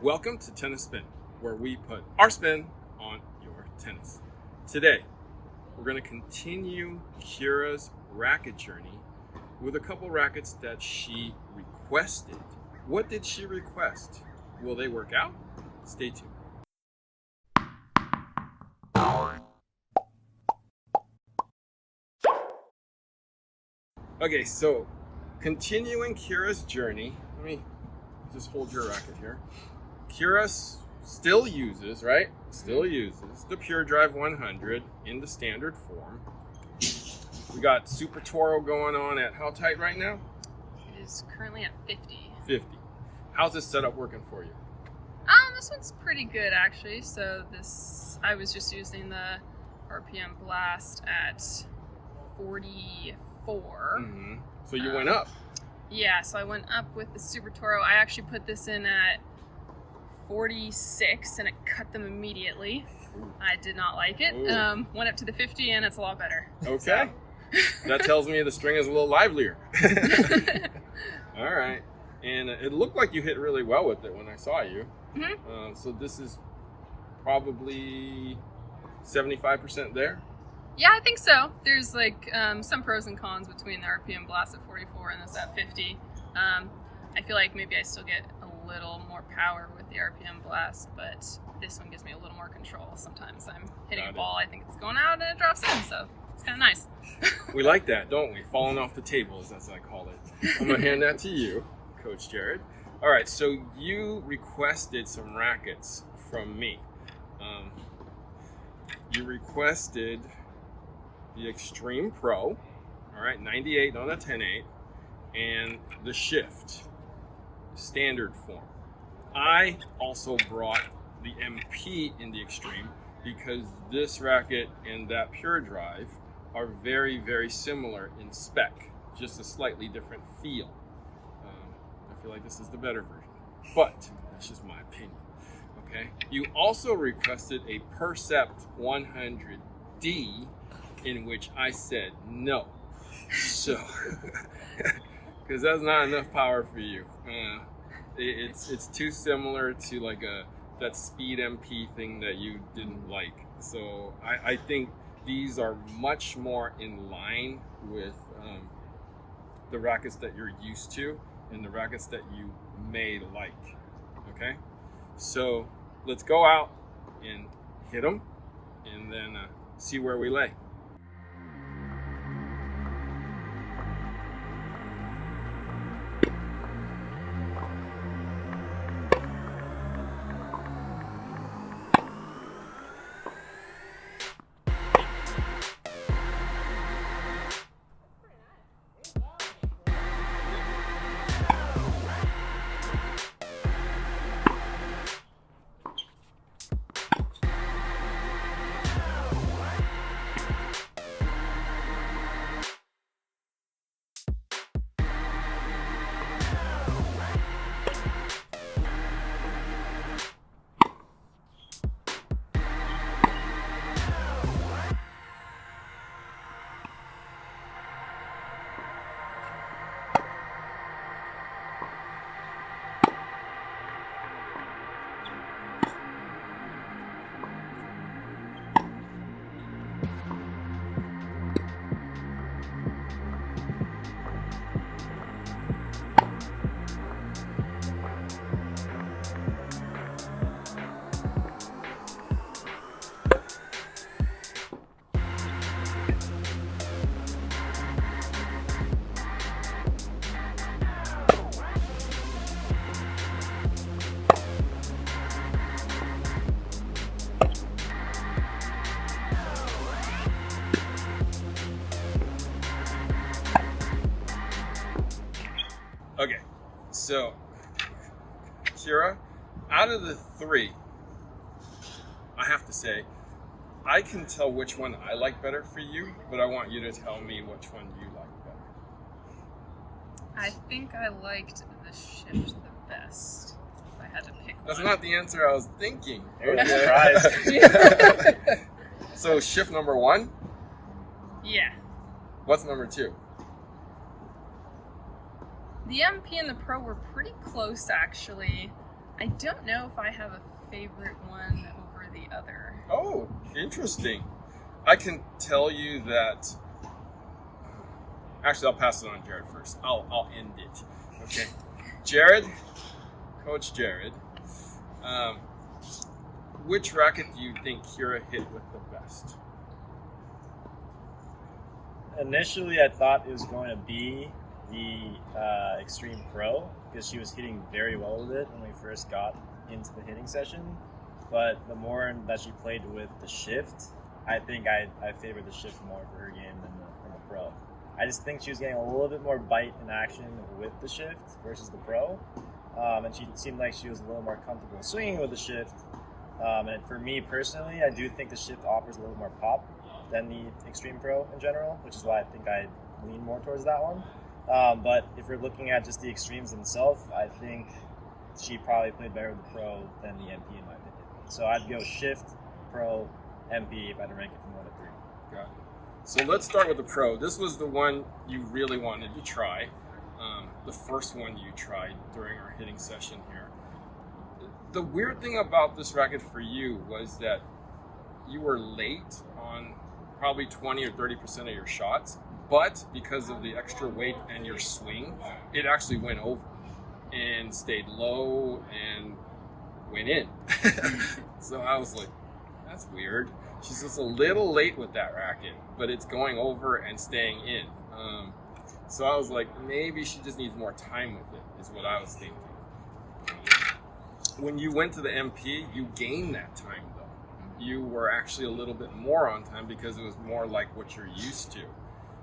Welcome to Tennis Spin, where we put our spin on your tennis. Today, we're going to continue Kira's racket journey with a couple rackets that she requested. What did she request? Will they work out? Stay tuned. Okay, so continuing Kira's journey, let me just hold your racket here. Kira still uses, right? Still uses the Pure Drive 100 in the standard form. We got Super Toro going on at how tight right now? It is currently at 50. 50. How's this setup working for you? This one's pretty good actually. So I was just using the RPM blast at 44. Mm-hmm. So you went up. Yeah, so I went up with the Super Toro. I actually put this in at 46 and it cut them immediately. I did not like it. Went up to the 50 and it's a lot better. Okay. So. That tells me the string is a little livelier. All right. And it looked like you hit really well with it when I saw you. Mm-hmm. So this is probably 75% there? Yeah, I think so. There's like some pros and cons between the RPM blast at 44 and this at 50. I feel like maybe I still get a little more power with the RPM blast, but this one gives me a little more control. Sometimes I'm hitting a ball, I think it's going out and it drops in, so it's kind of nice. We like that, don't we? Falling off the tables, as I call it. I'm going to hand that to you, Coach Jerod. All right, so you requested some rackets from me. You requested the Extreme Pro, all right, 98 on a 10-8, and the Shift, standard form. I also brought the MP in the Extreme because this racket and that Pure Drive are very, very similar in spec, just a slightly different feel. I feel like this is the better version, but that's just my opinion, okay? You also requested a Percept 100D, in which I said no. So, because that's not enough power for you. It's too similar to like that Speed MP thing that you didn't like. So I think these are much more in line with the rackets that you're used to and the rackets that you may like. Okay, so let's go out and hit them, and then see where we lay. Okay, so Kira, out of the three, I have to say, I can tell which one I like better for you, but I want you to tell me which one you like better. I think I liked the Shift the best. If I had to pick That's one. not the answer I was thinking. I was surprised. So shift number one? Yeah. What's number two? The MP and the Pro were pretty close, actually. I don't know if I have a favorite one over the other. Oh, interesting. I can tell you that. Actually, I'll pass it on Jerod first. I'll end it. Okay, Jerod, Coach Jerod. Which racket do you think Kira hit with the best? Initially, I thought it was going to be the Extreme Pro because she was hitting very well with it when we first got into the hitting session. But the more that she played with the shift, I think I favored the shift more for her game than the Pro. I just think she was getting a little bit more bite in action with the shift versus the Pro. And she seemed like she was a little more comfortable swinging with the shift. And for me personally, I do think the shift offers a little more pop than the Extreme Pro in general, which is why I think I lean more towards that one. But if we're looking at just the extremes themselves, I think she probably played better with the Pro than the MP in my opinion. So I'd go shift, Pro, MP if I had to rank it from 1 to 3. Got it. So let's start with the Pro. This was the one you really wanted to try. The first one you tried during our hitting session here. The weird thing about this racket for you was that you were late on probably 20 or 30% of your shots, but because of the extra weight and your swing, it actually went over and stayed low and went in. So I was like, that's weird. She's just a little late with that racket, but it's going over and staying in. So I was like, maybe she just needs more time with it, is what I was thinking. When you went to the MP, you gained that time though. You were actually a little bit more on time because it was more like what you're used to.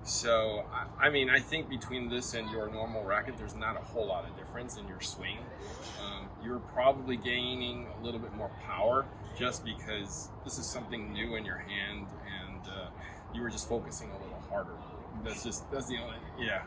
So, I mean, I think between this and your normal racket, there's not a whole lot of difference in your swing. You're probably gaining a little bit more power just because this is something new in your hand and you were just focusing a little harder. That's the only, yeah.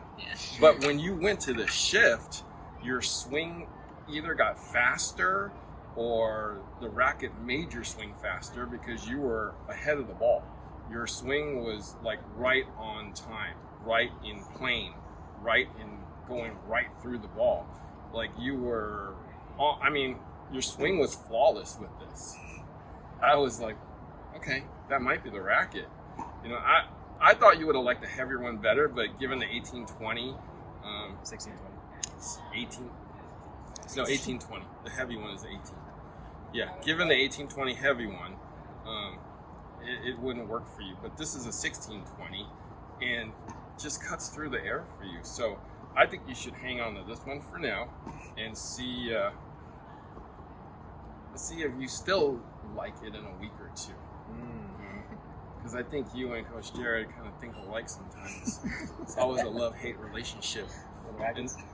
But when you went to the shift, your swing either got faster or the racket made your swing faster because you were ahead of the ball. Your swing was like right on time, right in plane, right in going right through the ball. Like you were, I mean, your swing was flawless with this. I was like, okay, that might be the racket. You know, I thought you would have liked the heavier one better, but given the 1820, 1820. The heavy one is the 18. Yeah, given the 1820 heavy one, it wouldn't work for you. But this is a 1620 and just cuts through the air for you. So I think you should hang on to this one for now and see if you still like it in a week or two. Because I think you and Coach Jerod kind of think alike sometimes. It's always a love-hate relationship.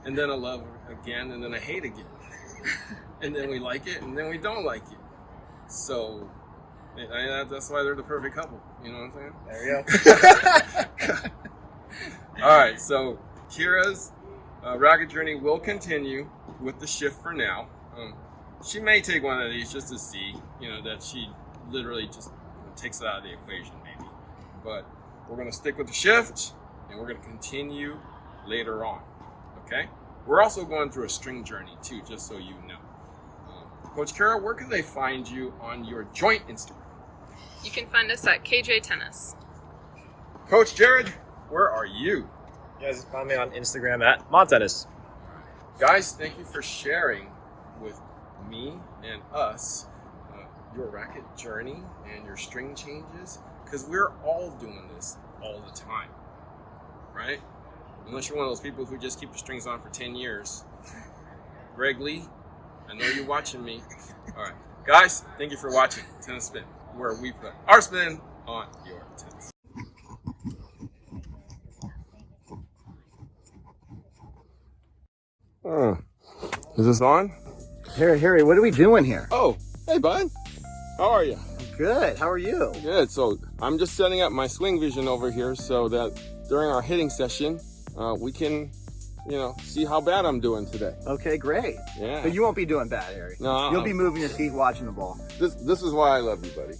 And then a love again, and then a hate again. And then we like it, and then we don't like it. So that's why they're the perfect couple. You know what I'm saying? There we go. All right, so Kira's racket journey will continue with the shift for now. She may take one of these just to see, that she literally just takes it out of the equation, maybe. But we're going to stick with the shift, and we're going to continue later on. Okay? We're also going through a string journey too, just so you know. Coach Kira, where can they find you on your joint Instagram? You can find us at KJ Tennis. Coach Jerod, where are you? You guys can find me on Instagram at Montennis. Guys, thank you for sharing with me and us your racket journey and your string changes, because we're all doing this all the time, right? Unless you're one of those people who just keep the strings on for 10 years. Greg Lee, I know you're watching me. All right. Guys, thank you for watching Tennis Spin, where we put our spin on your tennis. Is this on? Harry, what are we doing here? Oh, hey, bud. How are you? Good. How are you? Good. So I'm just setting up my SwingVision over here so that during our hitting session, we can, see how bad I'm doing today. Okay, great. Yeah. But you won't be doing bad, Harry. No. You'll be moving your feet, watching the ball. This is why I love you, buddy.